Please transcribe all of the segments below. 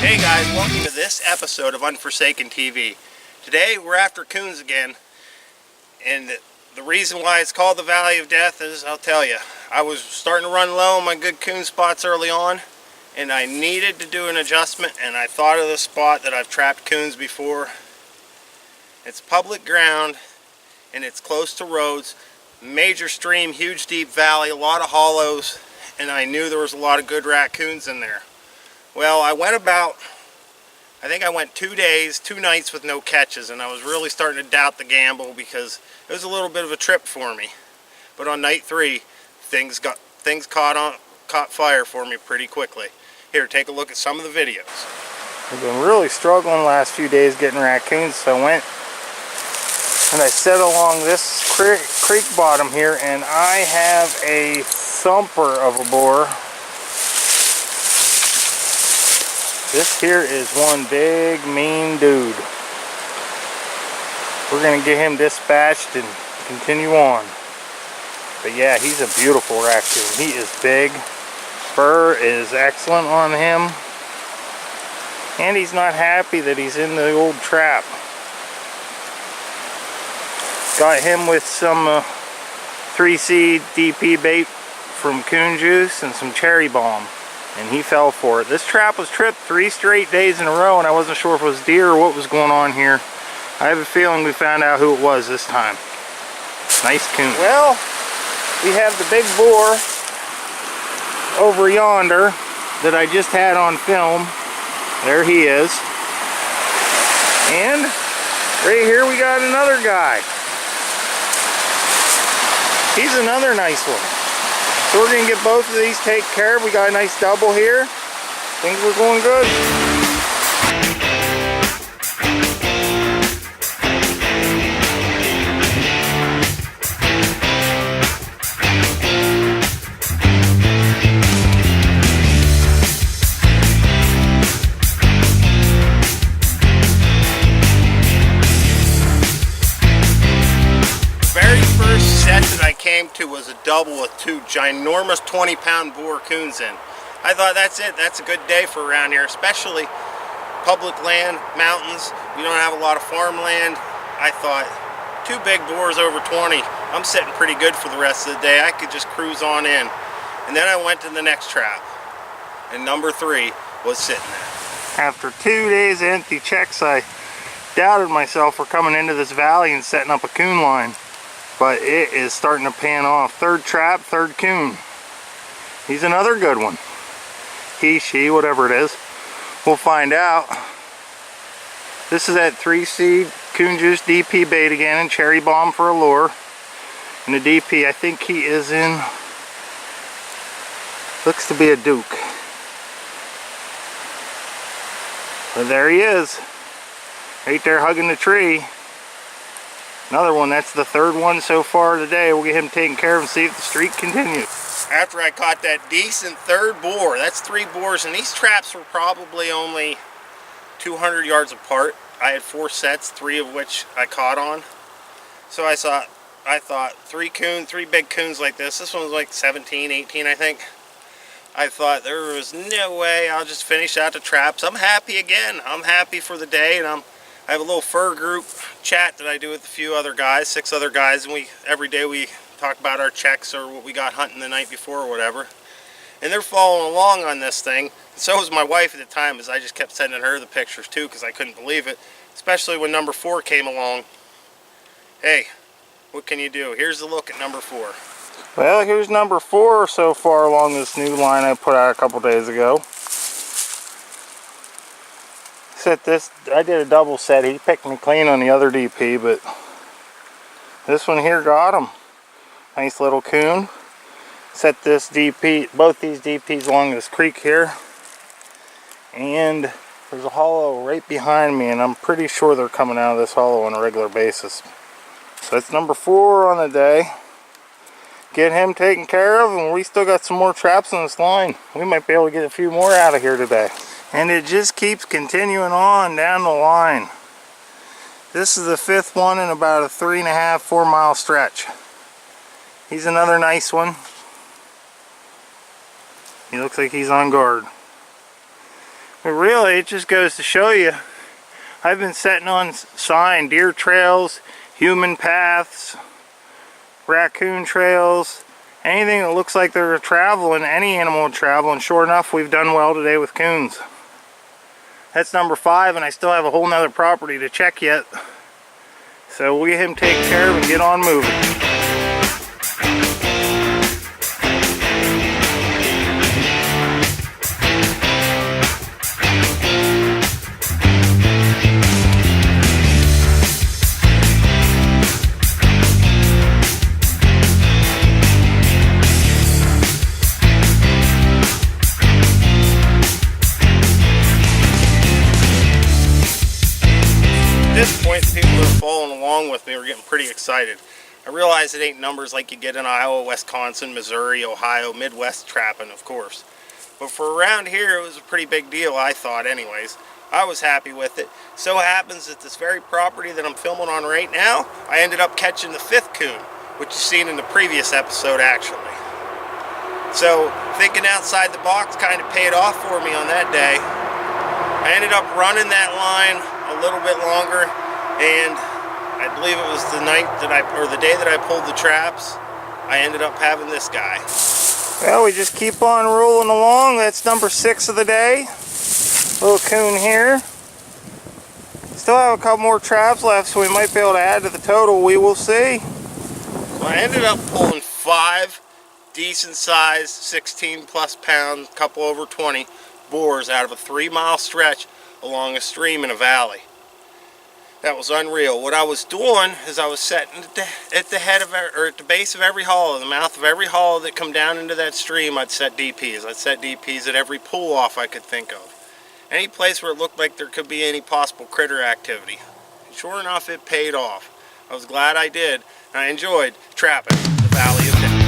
Hey guys, welcome to this episode of Unfursaken TV. Today we're after coons again, and the reason why it's called the Valley of Death is, I'll tell you, I was starting to run low on my good coon spots early on, and I needed to do an adjustment, and I thought of the spot that I've trapped coons before. It's public ground, and it's close to roads, major stream, huge deep valley, a lot of hollows, and I knew there was a lot of good raccoons in there. Well, I think I went 2 days, 2 nights with no catches, and I was really starting to doubt the gamble because it was a little bit of a trip for me. But on night 3, things caught fire for me pretty quickly. Here, take a look at some of the videos. I've been really struggling the last few days getting raccoons, so I went and I set along this creek bottom here, and I have a thumper of a boar. This here is one big mean dude. We're gonna get him dispatched and continue on. But yeah, he's a beautiful raccoon. He is big. Fur is excellent on him. And he's not happy that he's in the old trap. Got him with some 3C DP bait from Coon Juice and some cherry bomb. And he fell for it. This trap was tripped 3 straight days in a row, and I wasn't sure if it was deer or what was going on here. I have a feeling we found out who it was this time. Nice coon. Well, we have the big boar over yonder that I just had on film. There he is. And right here we got another guy. He's another nice one. So we're going to get both of these taken care of. We got a nice double here. Things are going good. That I came to was a double with 2 ginormous 20-pound boar coons in. I thought that's it. That's a good day for around here, especially public land, mountains. We don't have a lot of farmland. I thought 2 big boars over 20. I'm sitting pretty good for the rest of the day. I could just cruise on in. And then I went to the next trap, and number 3 was sitting there. After 2 days of empty checks, I doubted myself for coming into this valley and setting up a coon line. But it is starting to pan off. 3rd trap, 3rd coon. He's another good one. He, she, whatever it is. We'll find out. This is that 3C Coon Juice DP bait again, and cherry bomb for a lure. And the DP, I think he is in, looks to be a Duke. But there he is. Right there hugging the tree. Another one, that's the 3rd one so far today. We'll get him taken care of and see if the streak continues. After I caught that decent 3rd boar, that's 3 boars, and these traps were probably only 200 yards apart. I had 4 sets, 3 of which I caught on. So I thought 3 big coons like this. This one was like 17, 18, I think. I thought there was no way, I'll just finish out the traps. I'm happy again. I'm happy for the day, and I have a little fur group chat that I do with a few other guys, 6 other guys, and every day we talk about our checks or what we got hunting the night before or whatever. And they're following along on this thing. And so was my wife at the time, as I just kept sending her the pictures too because I couldn't believe it, especially when number 4 came along. Hey, what can you do? Here's a look at number 4. Well, here's number 4 so far along this new line I put out a couple days ago. Set this, I did a double set. He picked me clean on the other DP, but this one here got him. Nice little coon. Set this DP, both these DPs along this creek here, and there's a hollow right behind me, and I'm pretty sure they're coming out of this hollow on a regular basis. So that's number 4 on the day. Get him taken care of, and we still got some more traps on this line. We might be able to get a few more out of here today. And it just keeps continuing on down the line. This is the 5th one in about a 3.5, 4 mile stretch. He's another nice one. He looks like he's on guard. But really, it just goes to show you, I've been setting on sign deer trails, human paths, raccoon trails, anything that looks like they're traveling, any animal would travel, and sure enough, we've done well today with coons. That's number 5, and I still have a whole nother property to check yet. So we'll get him taken care of and get on moving. At this point, people who are following along with me are getting pretty excited. I realize it ain't numbers like you get in Iowa, Wisconsin, Missouri, Ohio, Midwest trapping, of course. But for around here, it was a pretty big deal, I thought anyways. I was happy with it. So happens that this very property that I'm filming on right now, I ended up catching the 5th coon, which you've seen in the previous episode actually. So thinking outside the box kind of paid off for me on that day. I ended up running that line a little bit longer, and I believe it was the night that the day that I pulled the traps, I ended up having this guy. Well, we just keep on rolling along. That's number 6 of the day. Little coon here. Still have a couple more traps left, so we might be able to add to the total. We will see. So I ended up pulling 5 decent sized 16 plus pound, couple over 20 boars out of a 3-mile stretch along a stream in a valley. That was unreal. What I was doing is I was setting at the head of, or at the base of every hollow, the mouth of every hollow that come down into that stream, I'd set DPs. I'd set DPs at every pull off I could think of. Any place where it looked like there could be any possible critter activity. And sure enough, it paid off. I was glad I did, and I enjoyed trapping the Valley of Death.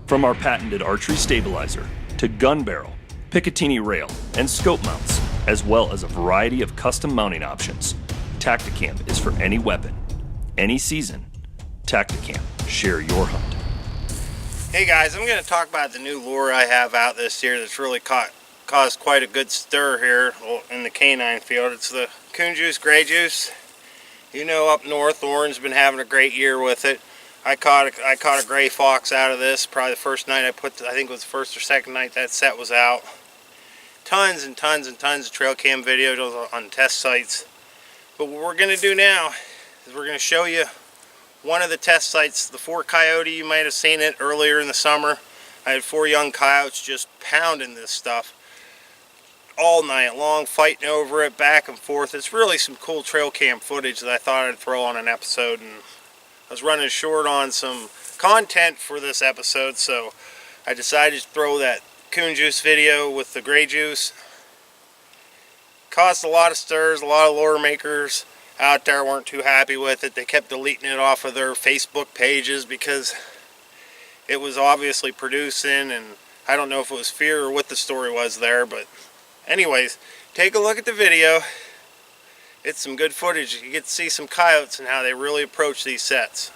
From our patented archery stabilizer to gun barrel, Picatinny rail, and scope mounts, as well as a variety of custom mounting options, Tacticam is for any weapon, any season. Tacticam, share your hunt. Hey guys, I'm going to talk about the new lure I have out this year that's really caused quite a good stir here in the canine field. It's the Coon Juice Gray Juice. You know, up north, Oren's been having a great year with it. I caught a gray fox out of this probably the first night I think it was the first or second night that set was out. Tons and tons and tons of trail cam videos on test sites. But what we're going to do now is we're going to show you one of the test sites, the 4 coyote. You might have seen it earlier in the summer. I had 4 young coyotes just pounding this stuff all night long, fighting over it back and forth. It's really some cool trail cam footage that I thought I'd throw on an episode, and I was running short on some content for this episode, so I decided to throw that Coon Juice video with the Gray Juice. Caused a lot of stirs. A lot of lure makers out there weren't too happy with it. They kept deleting it off of their Facebook pages because it was obviously producing, and I don't know if it was fear or what the story was there, but anyways, take a look at the video. It's some good footage. You get to see some coyotes and how they really approach these sets.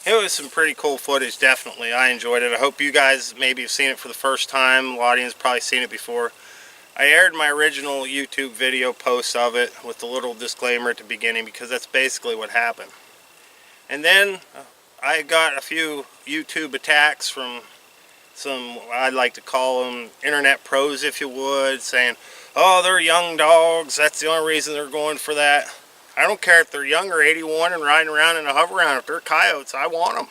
It was some pretty cool footage, definitely. I enjoyed it. I hope you guys maybe have seen it for the first time. A lot of you have probably seen it before. I aired my original YouTube video post of it with a little disclaimer at the beginning because that's basically what happened. And then I got a few YouTube attacks from some, I'd like to call them internet pros, if you would, saying, oh, they're young dogs, that's the only reason they're going for that. I don't care if they're young or 81 and riding around in a hover round. If they're coyotes, I want them.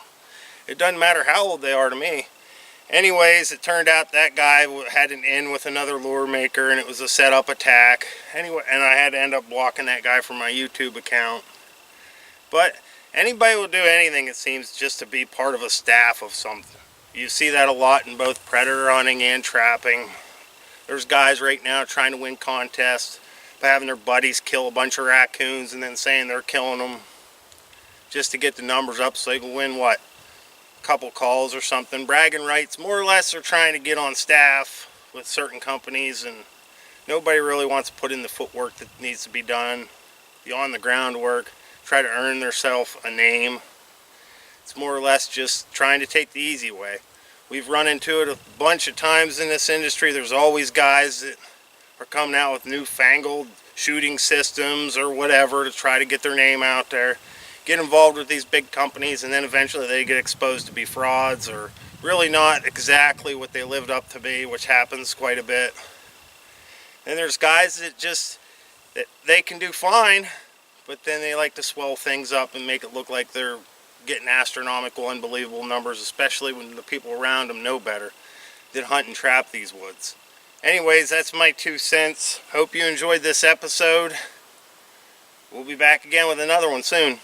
It doesn't matter how old they are to me. Anyways, it turned out that guy had an in with another lure maker, and it was a setup attack. Anyway, and I had to end up blocking that guy from my YouTube account. But anybody will do anything, it seems, just to be part of a staff of something. You see that a lot in both predator hunting and trapping. There's guys right now trying to win contests by having their buddies kill a bunch of raccoons and then saying they're killing them just to get the numbers up so they can win, what, a couple calls or something. Bragging rights, more or less, they're trying to get on staff with certain companies, and nobody really wants to put in the footwork that needs to be done, the on-the-ground work, try to earn themselves a name. It's more or less just trying to take the easy way. We've run into it a bunch of times in this industry. There's always guys that are coming out with newfangled shooting systems or whatever to try to get their name out there, get involved with these big companies, and then eventually they get exposed to be frauds or really not exactly what they lived up to be, which happens quite a bit. And there's guys that they can do fine, but then they like to swell things up and make it look like they're getting astronomical, unbelievable numbers, especially when the people around them know better than hunt and trap these woods. Anyways, that's my 2 cents. Hope you enjoyed this episode. We'll be back again with another one soon.